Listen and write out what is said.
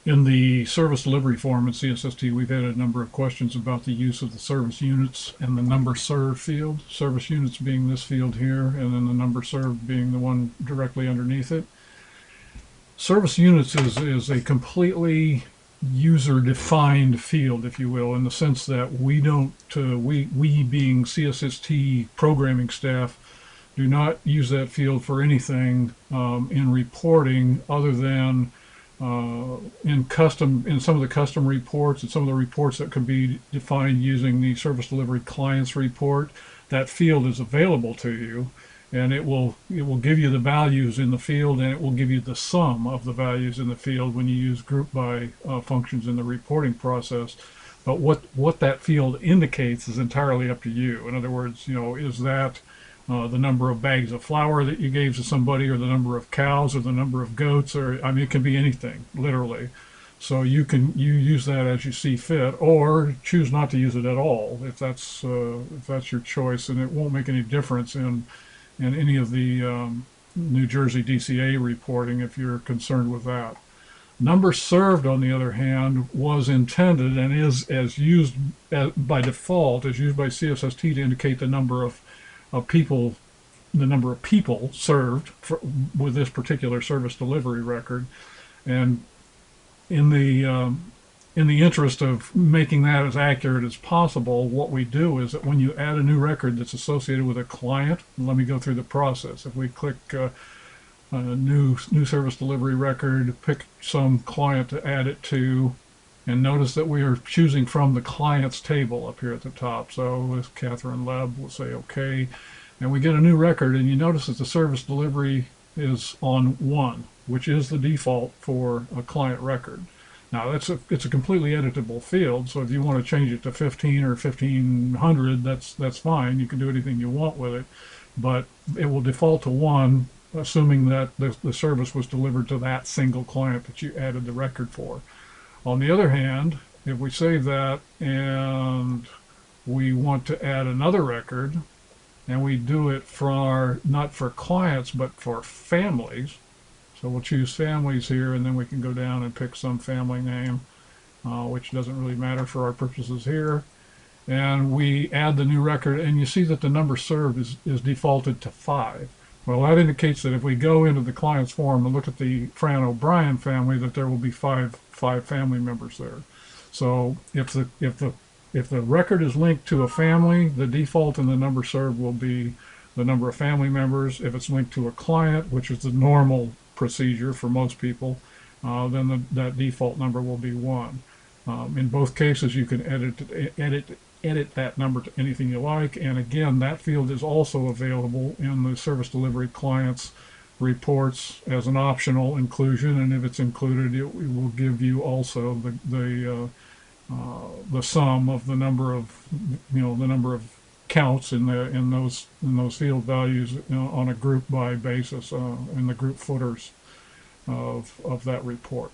In the service delivery form in CSST, we've had a number of questions about the use of the service units and the number served field. Service units being this field here, and then the number served being the one directly underneath it. Service units is a completely user-defined field, if you will, in the sense that we don't, we being CSST programming staff, do not use that field for anything in reporting other than in some of the custom reports and some of the reports that could be defined using the service delivery clients report. That field is available to you, and it will give you the values in the field, and it will give you the sum of the values in the field when you use group by functions in the reporting process. But what that field indicates is entirely up to you. In other words, is that the number of bags of flour that you gave to somebody, or the number of cows, or the number of goats, or I mean, it can be anything, literally. So you use that as you see fit, or choose not to use it at all if that's your choice, and it won't make any difference in any of the New Jersey DCA reporting if you're concerned with that. Number served, on the other hand, was intended and is as used by default, is used by CSST to indicate the number of people, the number of people served with this particular service delivery record. And in the in the interest of making that as accurate as possible, what we do is that when you add a new record that's associated with a client, let me go through the process. If we click new service delivery record, pick some client to add it to, and notice that we are choosing from the clients table up here at the top. So with Catherine Leb, we'll say OK, and we get a new record, and you notice that the service delivery is on 1, which is the default for a client record. Now it's a completely editable field, so if you want to change it to 15 or 1500, that's fine. You can do anything you want with it, but it will default to 1, assuming that the service was delivered to that single client that you added the record for. On the other hand, if we save that and we want to add another record, and we do it not for clients but for families, so we'll choose families here, and then we can go down and pick some family name, which doesn't really matter for our purposes here. And we add the new record, and you see that the number served is defaulted to 5. Well, that indicates that if we go into the client's form and look at the Fran O'Brien family, that there will be five family members there. So if the record is linked to a family, the default in the number served will be the number of family members. If it's linked to a client, which is the normal procedure for most people, then that default number will be 1. In both cases, you can edit that number to anything you like, and again, that field is also available in the service delivery clients reports as an optional inclusion, and if it's included, it will give you also the sum of the number of counts in those field values, on a group by basis in the group footers of that report.